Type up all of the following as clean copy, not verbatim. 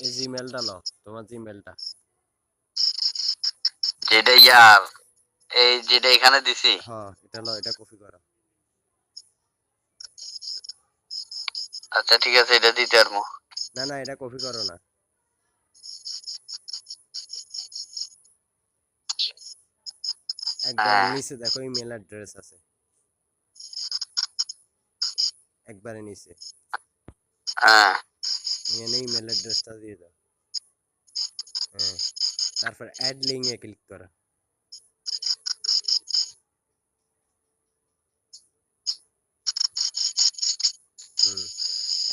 এই জিমেলটা নাও, তোমার জিমেলটা। যেটা ইয়ার এই যেটা এখানে দিছি। হ্যাঁ, এটা নাও, এটা কপি করো। আচ্ছা ঠিক আছে, এটা দিতে পারবো। না না, এটা কপি করো না। একবারে হ্যাঁ নিচে দেখো ইমেল অ্যাড্রেস আছে, একবারে নিচে। হ্যাঁ এখানে ইমেল অ্যাড্রেসটা দিয়ে দাও। হ্যাঁ, তারপর অ্যাড লিঙ্কে ক্লিক করো। হুম,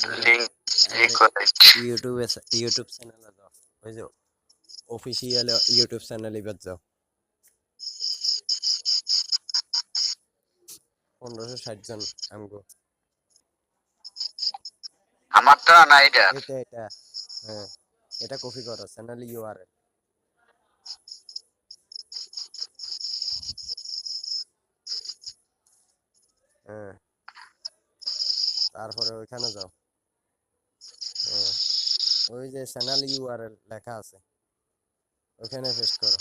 এবারে লিঙ্ক এবারে রিকোয়েস্ট। ইউটিউব চ্যানেলে যাও। ওই যে অফিসিয়াল ইউটিউব চ্যানেল, এবার যাও। 1560 জন আমগো। আমারটা না এটা। এটা হ্যাঁ, এটা কপি করো, চ্যানেল ইউআরএল। হ্যাঁ, তারপরে ওইখানে যাও। হ্যাঁ, ওই যে চ্যানেল ইউআরএল লেখা আছে, ওখানে পেস্ট করো।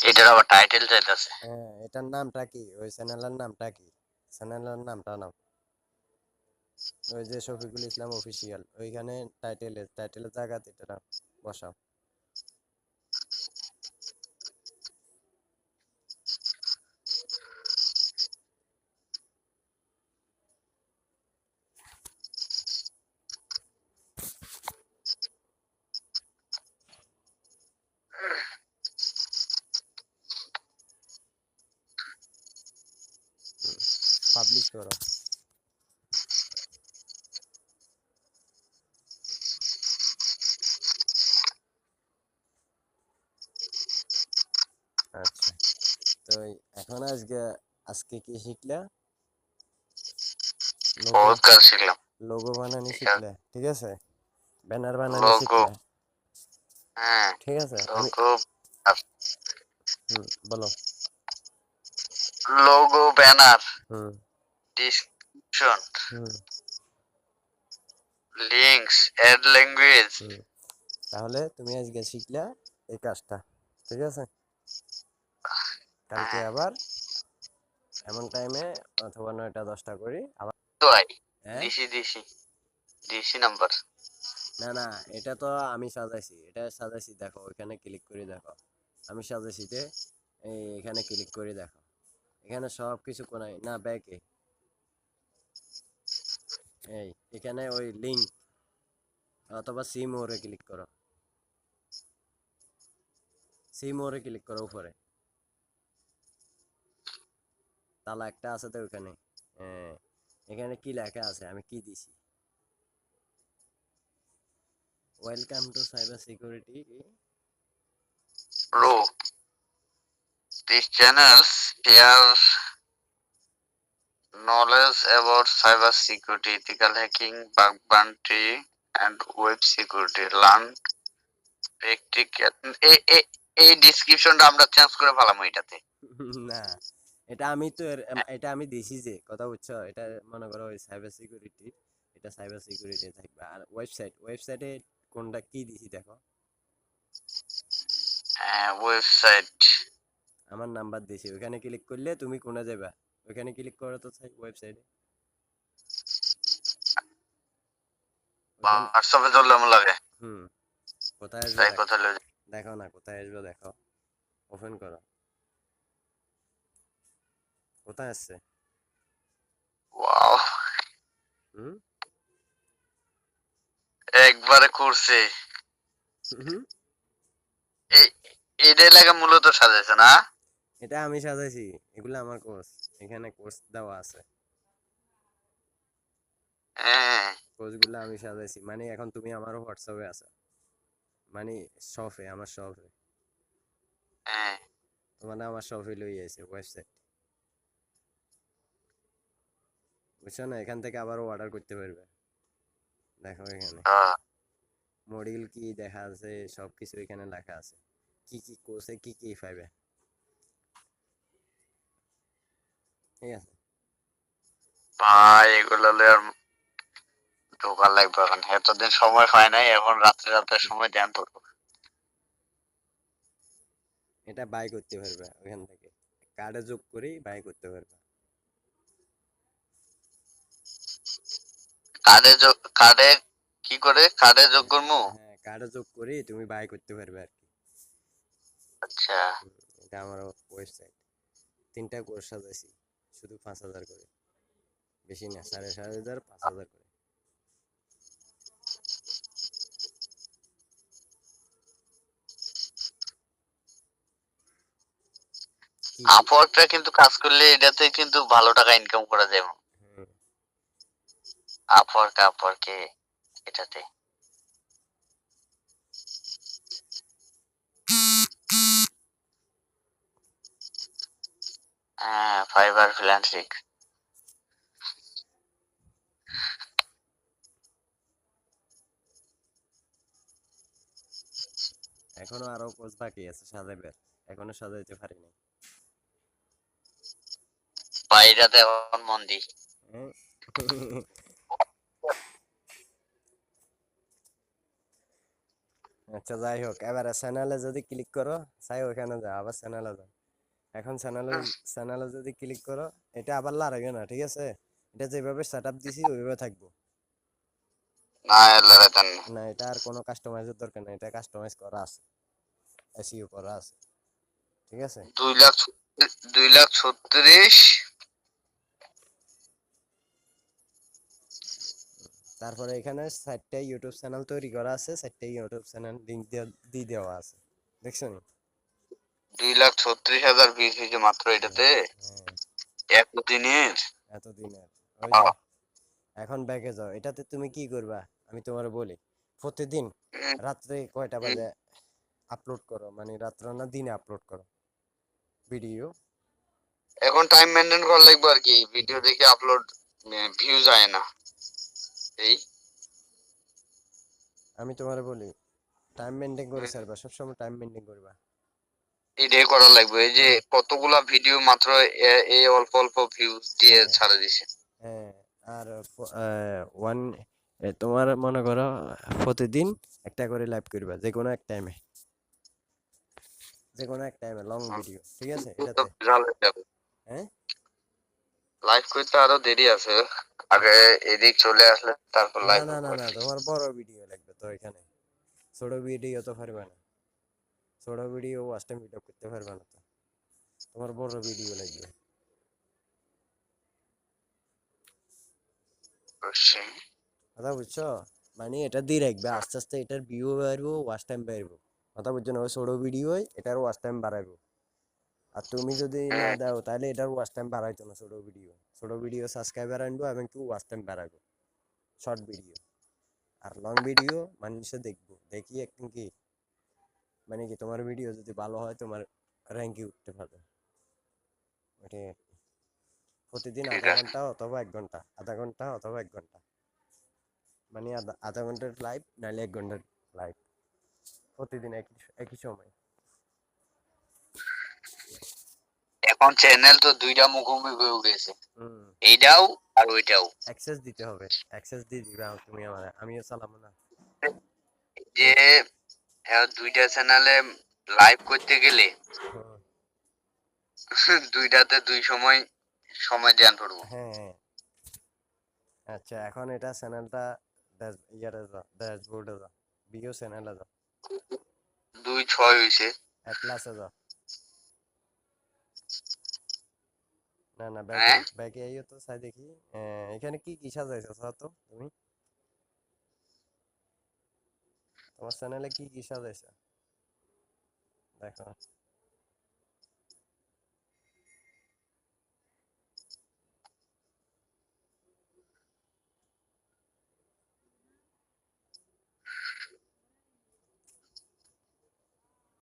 এটার আবার টাইটেল চাইতেছে। হ্যাঁ, এটার নামটা কি, ওই চ্যানেলের নামটা কি, চ্যানেলের নামটা নাও। ওই যে শফিকুল ইসলাম অফিসিয়াল, ওইখানে টাইটেলের জায়গাতে এটা বসাও। পাবলিশ করো। আচ্ছা, তো এখন আজকে কি শিখলা? লোগো বহুত কাজ শিখলাম। লোগো বানানি ঠিক আছে। শিখলে, ঠিক আছে। ব্যানার বানানি লোগো। শিখলে, হ্যাঁ ঠিক আছে। আমি লোগো। বলো। Logo, banner, hmm description, hmm links, add language. Hmm তাহলে তুমি আজকে শিখলা এই কাজটা, ঠিক আছে। কালকে হ্যাঁ আবার এমন টাইমে, অথবা 9টা 10টা করি আবার। তো ভাই হ্যাঁ, দিছি দিছি দিছি নাম্বার। না না, এটা তো আমি সাজাইছি, এটা সাজাইছি, দেখো ওইখানে ক্লিক করে দেখো। আমি সাজাইছি যে, এখানে ক্লিক করে দেখো। এখানে সব কিছু কোনায় না, ব্যাকে, এখানে ওই লিঙ্ক অথবা সি মোরে ক্লিক করো। সি মোরে ক্লিক করো উপরে, তালা একটা আছে তো ওখানে। হ্যাঁ, এখানে কি লেখা আছে, আমি কি দিছি? Welcome to cyber security. Bro, these channels share knowledge about cyber security, ethical hacking, bug bounty, and web security. Learn practical. এই ডিসক্রিপশনটা আমরা চেঞ্জ করে ফেলাম এটাতে। না, এটা আমি দিছি যে, কথা বুঝছো, এটা মনে করো ওই সাইবার সিকিউরিটি, এটা সাইবার সিকিউরিটি থাকবে। আর ওয়েবসাইটে কোনটা কি দিছি দেখো। হ্যাঁ ওয়েবসাইট। আমার নাম্বার দিছি, ওখানে ক্লিক করলে তুমি কোনে যাবে, ওখানে ক্লিক করো তো ওয়েবসাইটে। ওখানে হোয়াটসঅ্যাপে চললে এমন লাগে। হুম কোথায় আসবে তাই দেখো। কথা লই। দেখো না, কোথায় আসবে দেখো, ওপেন করো। কোথায় আসছে? ওয়াও, হুম একবারে করছে। হুম এই এটাই লাগে মূলত সাজাইছে না। এটা আমি সাজাইছি, এগুলো আমার কোর্স, এখানে কোর্স দেওয়া আছে। হ্যাঁ কোর্সগুলো আমি সাজাইছি, মানে এখন তুমি আমারও হোয়াটসঅ্যাপে আছো, মানে আমার শপে, হ্যাঁ মানে আমার শপে লই আছে ওয়েবসাইট, বুঝছো না? এখান থেকে আবারও অর্ডার করতে পারবে। দেখো এখানে হ্যাঁ। মডিউল কি দেখা আছে, সবকিছু এখানে লেখা আছে, কি কি কোর্সে কি কি পাইবে, ঠিক আছে। ভাই এগুলো লয়ে আর ঢোকা লাগবে এখন, এতদিন সময় হয় নাই, এখন রাত্রে রাত্রে সময় ধ্যান পড়বো। এটা বাই করতে পারবে ওখান থেকে, কার্ডে যোগ করেই বাই করতে পারবে। কার্ডে কি করে কার্ডে যোগ করবো? হ্যাঁ, কার্ডে যোগ করেই তুমি বাই করতে পারবে আর কি। আচ্ছা, এটা আমার ওয়েবসাইট, 3টা কোর্স সাজাইছি, শুধু 5,000 করে, বেশি না, 4,500 5,000 করে। কি কি? আপওয়ার্কটা কিন্তু কাজ করলে এটাতে কিন্তু ভালো টাকা ইনকাম করা যায়। হুম, আপওয়ার্কে এটাতে হ্যাঁ, ফাইবার ফ্রিল্যান্সিং। এখনো আরো কোর্স বাকি আছে সাজাইবার, এখনো সাজাইতে পারিনি। বাইরাতে এখন মন দিই। হ্যাঁ। আচ্ছা, যাই হোক, এবারে চ্যানেলে যদি ক্লিক করো, চাই ওখানে যাও, আবার চ্যানেলে যাও। এখন চ্যানেলে যদি ক্লিক করো, এটা আবার লাগাবে না, ঠিক আছে? এটা যেভাবে সেট আপ দিছি ওইভাবে থাকবো। না লড়াইতেন না, এটা আর কোনো কাস্টমাইজের দরকার নেই, এটা কাস্টমাইজ করা আছে, এসইও করা আছে, ঠিক আছে? 2,36,000। তারপরে এখানে 4টা ইউটিউব চ্যানেল তৈরি করা আছে, 4টা ইউটিউব চ্যানেল লিঙ্ক দিয়ে দেওয়া আছে, দেখছো নি? 2,36,000 ভিউজ হয়েছে মাত্র এটাতে হ্যাঁ, একদিনের। এতদিনের। ওই যে, এখন ব্যাকে যাও, এটাতে তুমি কি করবা আমি তোমার বলি। প্রতিদিন রাত্রে কয়টা বাজে আপলোড করো, মানে রাত্র না দিনে আপলোড করো ভিডিও? এখন টাইম মেনটেন করা লাগবে আর কি, ভিডিও দেখে আপলোড ভিউ যায় না এই। আমি তোমার বলি, টাইম মেনটেন করে ছাড়বা, সবসময় টাইম মেনটেন করবা। এটাই করা লাগবে, এই যে কতগুলা ভিডিও মাত্র এই অল্প অল্প ভিউজ দিয়ে হ্যাঁ, ছাড়ে দিছে। হ্যাঁ। আর ওয়ান, তোমার মনে করো প্রতিদিন একটা করে লাইভ করবা, যে কোনো এক টাইমে লং ভিডিও, ঠিক আছে তো এটাতে? বিশাল হয়ে যাবে। হ্যাঁ। লাইভ করতে আরো দেরি আছে, আগে এদিক চলে আসলে তারপর না, লাইভ না, না, করবো আর না, কি। তোমার বড় ভিডিও লাগবে তো এখানে, ছোট ভিডিও তো পারবে না, ছোট ভিডিও ওয়াচ টাইম ভিডিও করতে পারবে না তো, তোমার বড় ভিডিও লাগবে। অবশ্যই। কথা বুঝছো? মানে এটা দিয়ে রাখবে, আস্তে আস্তে এটার ভিউ বাড়বো, ওয়াচ টাইম বাড়বো। কথা বুঝছো না? ওই ছোট ভিডিও এটার ওয়াচ টাইম বাড়াইবো। আর তুমি যদি না দাও তাহলে এটার ওয়াচ টাইম বাড়াইতো না, ছোট ভিডিও সাবস্ক্রাইবার আনবো এবং কি ওয়াচ টাইম বাড়াইবো, শর্ট ভিডিও। আর লং ভিডিও মানুষে দেখবো, দেখি একটু কি, মানে কি তোমার ভিডিও যদি ভালো হয় তোমার র্যাঙ্কে উঠতে পারবে। ওটা প্রতিদিন ঠিক আধা আছে। ঘন্টা অথবা 1 ঘন্টা, আধা ঘন্টা অথবা 1 ঘন্টা, মানে আধা ঘন্টার লাইভ নাহলে 1 ঘন্টার লাইভ, প্রতিদিন একই একই সময়। এখন চ্যানেল তো দুইটা মুখোমুখি হয়ে গেছে, হুম। এইটাও আর ওইটাও। অ্যাক্সেস দিতে হবে, অ্যাক্সেস দিয়ে দিবে তুমি আমার, আমিও চালাবো না। যে এই, দুইটা চ্যানেলে লাইভ করতে গেলে হুম, দুইটাতে দুই সময় সময় ধ্যান পড়বো। হ্যাঁ, হ্যাঁ। আচ্ছা, এখন এটা চ্যানেলটা ইয়ারে যাও, ড্যাশবোর্ডে যাও, ভিডিও চ্যানেলে যাও, 2,6 হয়েছে। অ্যাটলাসে যাও। না, না, ব্যাকে হ্যাঁ, ব্যাকে আইও তো, চাই দেখি। এখানে কি কি সাজাইছো চাও তো তুমি, তোমার চ্যানেলে কি কি সাজাইছো দেখো।